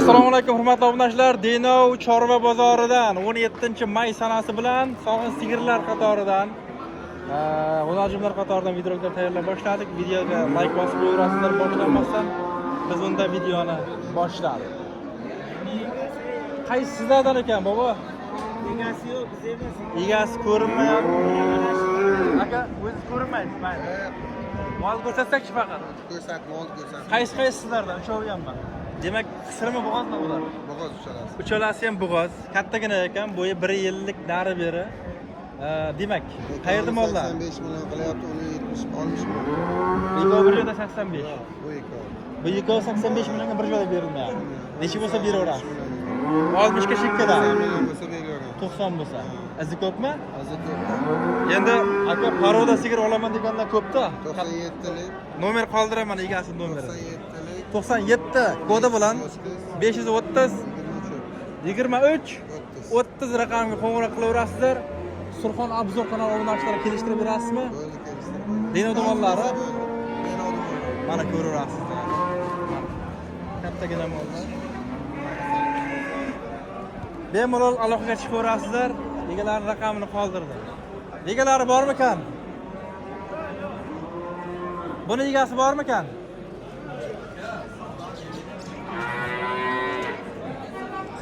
Assalomu alaykum hurmatli obunachilar. Denov Chorva bozoridan 17-may sanasi bilan sog'in sigirlar qatoridan g'unajimlar qatoridan videolar tayyorlab boshladik. Videoga like bosib qo'yasizlar boshlanmasdan. Biz unda videoni boshladik. Qaysi sizlardan ekan, bobo? Egasi yo'q, biz emas. Egasi ko'rinmayapti. Aka, o'zi ko'rinmaydi, mayli. Mol ko'rsatsak-chi faqat. Ko'rsat, mol ko'rsat. Qaysi sizlardan? Uchovi ham bor. Demak, qisrimi bo'g'ozmi bular? Bo'g'oz uchalasi. Uchalasi ham bo'g'oz. Kattagina ekan, bo'yi 1 yillik nari beri. Demak, qayerda mollar? 85 million qilyapti, uni 70 olmush million. Ikkovi bir joyda 85. Bu ikkovi. Bu ikkovi 85 millionga bir joyda berilmayapti. Necha bo'lsa beraverasiz? 60 ga shekada. 80 million bo'lsa beraveramiz. 90 bo'lsa. Izi ko'pmi? Hozir ko'p. Endi aka paroda sigir olaman degandan ko'pda. 97lik. Nomer qoldiraman, egasi nomeri. 97lik. 97 kodi bilan 530 23 30 raqamga qo'ng'iroq qilaverasizlar. Surxon Abzor kanali obunachilari kelishtirib berasizmi? Bo'ldi kelishtirib. Denov tomonlari Denov tomonlari. mana ko'raverasizlar. Kattagina mollar. Bemalol aloqaga chiqaverasizlar. Egalari raqamini qoldirdi. Egalari bormikan? Buni egasi bormikan?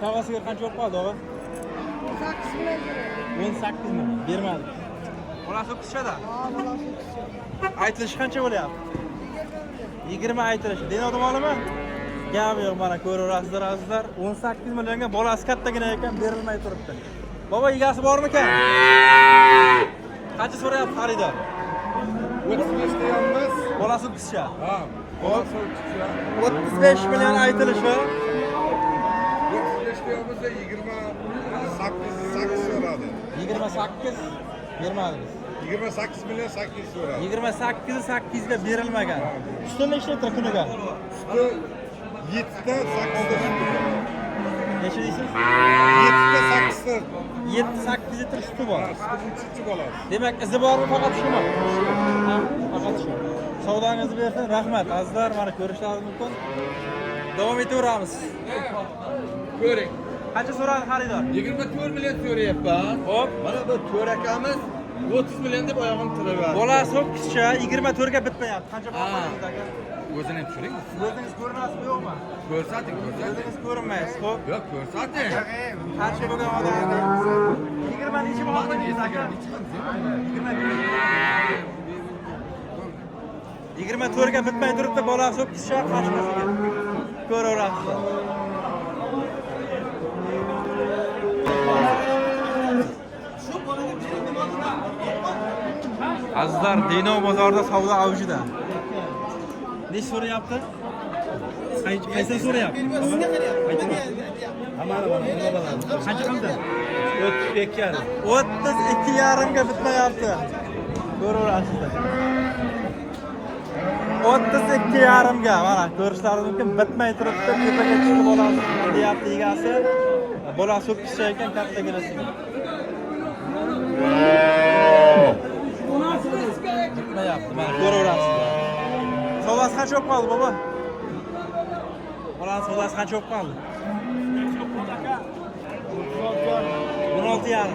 Savasiga qancha bo'lib qoldi, o'g'il? 18 mi? Bermadi. Bolasi qizchada? Ha, bolasi qizcha. Aytilishi qancha bo'lyapti? 20 aytilishi. Denov tomonimi? Gap yo'q, mana ko'raverasizlar azizlar. 18 millionga bolasi kattagina ekan, berilmay turibdi. Bobo, egasi bormikan? Qancha so'rayapti xaridor? 35 deyapmiz. Bolasi qizcha. Ha, bolasi qizcha. 35 million aytilishi. 35 deyapmiz, 28 so'radi. 28 bermadingiz. 28 million 800 so'radi. 28 8 ga berilmagan. Suti nechta litr kuniga? Suti 7 ta 8 ta. Necha deysiz? 7 ta 8 ta. 7-8 litr suti bor. Suti bo'ladi. Demak, izi bormi faqat shumi? Ha, faqat shu. Savdangizni bersin, rahmat. Azizlar, mana ko'rishlaringiz mumkin. Davom etaveramiz. Ko'ring. Qancha so'radi xaridor? 24 million so'rayapman. Hop, Mana bu to'rt akamiz 30 million deb oyog'im tiraverdi. bolasi ho'kizcha 24 ga bitmayapti. Qancha Ha. bo'ladi aka? O'zini ham tushuring. O'zingiz ko'rinasizmi yo'qmi? Ko'rsating, ko'rsating. O'zingiz ko'rinmaysiz. Xo'p. Yo'q, ko'rsating. Qancha bo'lgan odamga? 20 necha bo'lgan aka? 24 ga bitmay turibdi, bolasi ho'kizcha qashqasiga. Ko'raverasiz. Azizlar, Denov bozorida savdo avjida. Nech so'rayapti? Qaysi so'rayapti? Qancha qildi? 32,5. 32,5 ga bitmayapti. Ko'raverasizlar. 32,5 ga mana ko'rishlaringiz mumkin, bitmay turibdi, tepaga chiqib olasiz deyapti egasi. Bolasi ho'kizcha ekan, kattagina sigir. Bitmayapti, mana ko'raverasizlar. Savdosi qancha bo'lib qoldi, bobo? Bolani savdosi qancha bo'lib qoldi? 16,5.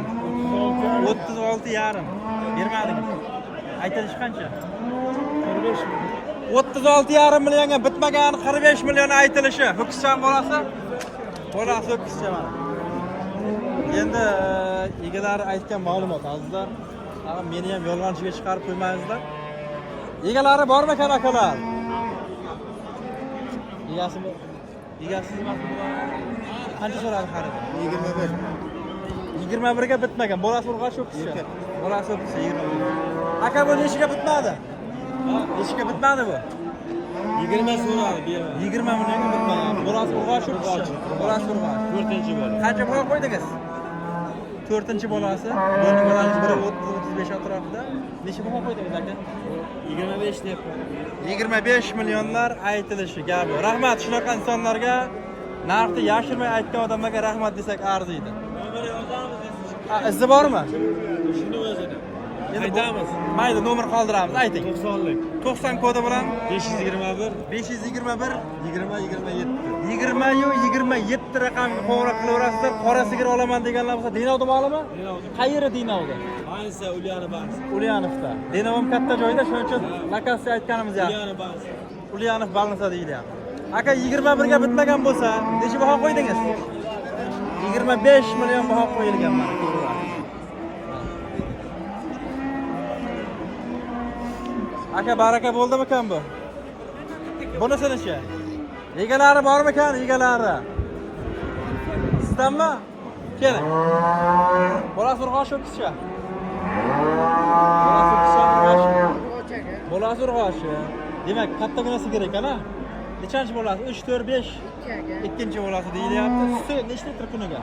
36,5. Bermadingiz. Aytilishi qancha? 45 million. 36,5 millionga bitmagan 45 million aytilishi. Ho'kizcha bolasi? Bolasi ho'kizcha mana. Endi egalari aytgan ma'lumot azizlar. Meni ham yolg'onchiga chiqarib qo'ymangizlar. Egalari bormi-kan akalar? Egasimi? Egasizmi? Qancha so'radi xarid? 21. 21 ga bitmagan. Bolasi urg'ash ho'kizcha. Bolasi ho'kizcha 21. Aka, bu neshiga bitmadi? Neshiga bitmadi bu? 20 so'radi, 20 millionga bitmagan. Bolasi urg'ash ho'kizcha. Bolasi urg'ash. 4-chi bola. Qancha pul qo'ydingiz? 4-chi bolasi. Buning bolasi 30-35 atrofida. Necha pul qo'ydingiz aka? 25 deyapman. 25 millionlar aytilishi gapi. Rahmat shunaqa insonlarga, narxni yashirmay aytgan odamlarga rahmat desak arziydi. Nomer yozamiz. Izi bormi? Shuni o'zida. Aytamiz. Mayli, nomer qoldiramiz, ayting. 90lik. 90 kodi bilan 521 521 20 27. 20-27 raqamga qo'ng'iroq qilaverasizlar. Qora sigir olaman deganlar bo'lsa, Denovda bormi? Denovda. Qayeri Denovda? Ayniqsa Ulyani Bank. Ulyanovda. Denov ham katta joyda, shuning uchun lokatsiya aytganimiz yaxshi. Ulyani Bank. Ulyanov Balnsa deyilyapti. Aka 21 ga bitmagan bo'lsa, necha baho qo'ydingiz? 25 million baho qo'yilgan mana. Aka baraka bo'ldimikan bu? Bunisi-chi? Egalari bormikan, egalari? Sizdanmi? Keling. Bolasi urg'och o'kischa. Bolasi urg'och. Demak, katta gina sigir ekan-a? Nechanchi bolasi? 3, 4, 5. Ikkinchi bolasi deyilyapti. Suti nechta litr kuniga?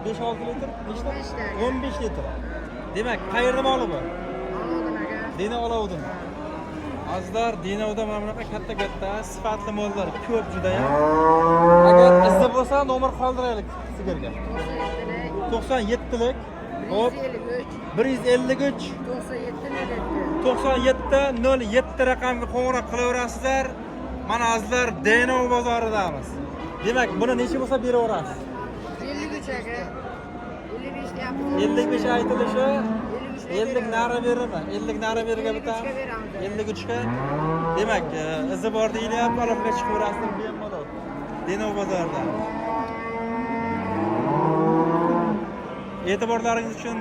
5-6 litr, nechta? 15 litr. Demak, qayerda moli bu? Dena olovdimi? Azizlar, Denovda mana bunaqa katta sifatli mollar ko'p juda ham. Agar izi bo'lsa, nomer qoldiraylik sigirga. 97lik. Hop. 153 9707 raqamga qo'ng'iroq qilaverasizlar. Mana azizlar, Denov bozoridamiz. Demak, buni necha bo'lsa beraverasiz? 53 aka. 55 deyapmiz. 55 aytilishi 50 nari berimi? 50 nari berga bitamiz. 53 ga. Demak, izi bor deyilyapti, aloqaga chiqaverasizlar bemalol. Denov bozorida. E'tiborlaringiz uchun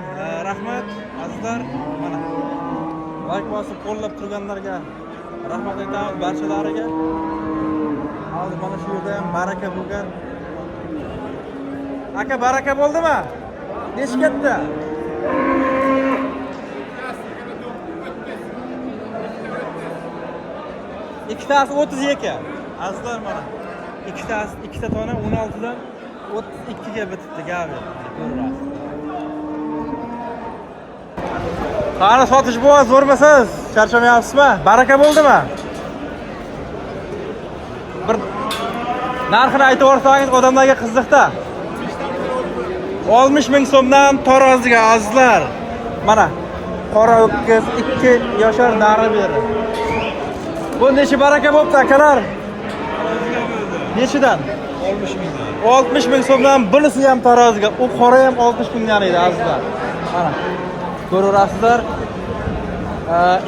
rahmat azizlar. Mana like bosib qo'llab turganlarga rahmat aytamiz barchalariga. Hozir mana shu yerda ham baraka bo'lgan. Aka baraka bo'ldimi? Nechi katta? Ikkitasi 32. Azizlar mana. Ikkita tona 16 dan 32 ga bitibdi gapi. Ko'rasiz. Qani sotish bo'g'az zo'rmisiz? Charchamayapsizmi? Baraka bo'ldimi? Bir narxini aytib o'rsangiz odamlarga qiziqda. 60 ming so'mdan taroziga azizlar. Mana qora o'kkiz 2 yoshar nari berdi. Bu necha baraka bo'pti akalar? Nechidan? 60 ming. 60 ming so'mdan bunisi ham taroziga. U qora ham 60 mingdan edi azizlar. Mana ko'rasizlar.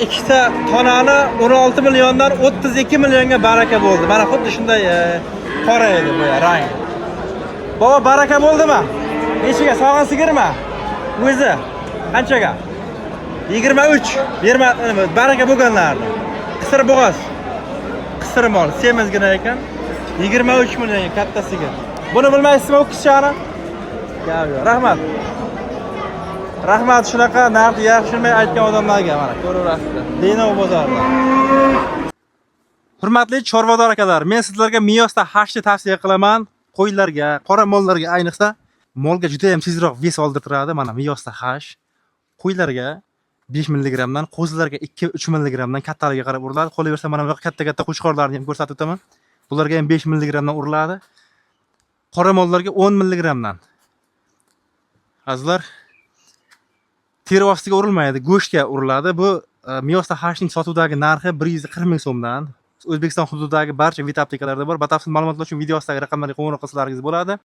Ikkita tonani 16 milliondan 32 millionga baraka bo'ldi. Mana xuddi shunday qora edi bu rang. Baba baraka bo'ldimi? Nechiga sog'in sigirmi? O'zi qanchaga? 23. Berma baraka bo'lganlarni. Qisir bo'g'oz. Qisir mol, semizgina ekan. 23 millionga katta sigir. Buni bilmaysizmi o'kishchani? Rahmat. Rahmat shunaqa narxni yaxshimay aytgan odamlarga mana ko'raverasizlar. Denov bozorida. Hurmatli chorvador akalar, men sizlarga Miyosda hashni tavsiya qilaman. Qo'ylarga, qora mollarga ayniqsa molga juda ham tezroq ves oldirtiradi. Mana Miyosda hash. Qo'ylarga 5 mg dan, qo'zilarga 2-3 mg dan kattaligiga qarab uriladi. Qolaversa mana bunaqa katta qo'chqorlarni ham ko'rsatib o'taman. Bularga ham 5 mg dan uriladi. Qora mollarga 10 mg dan. Azizlar, teri ostiga urilmaydi, go'shtga uriladi. Bu Miyosda hashning sotuvdagi narxi 140 ming so'mdan. O'zbekiston hududidagi barcha vet aptekalarda bor. Batafsil ma'lumotlar uchun video ostidagi raqamlarga qo'ng'iroq qilsalaringiz bo'ladi.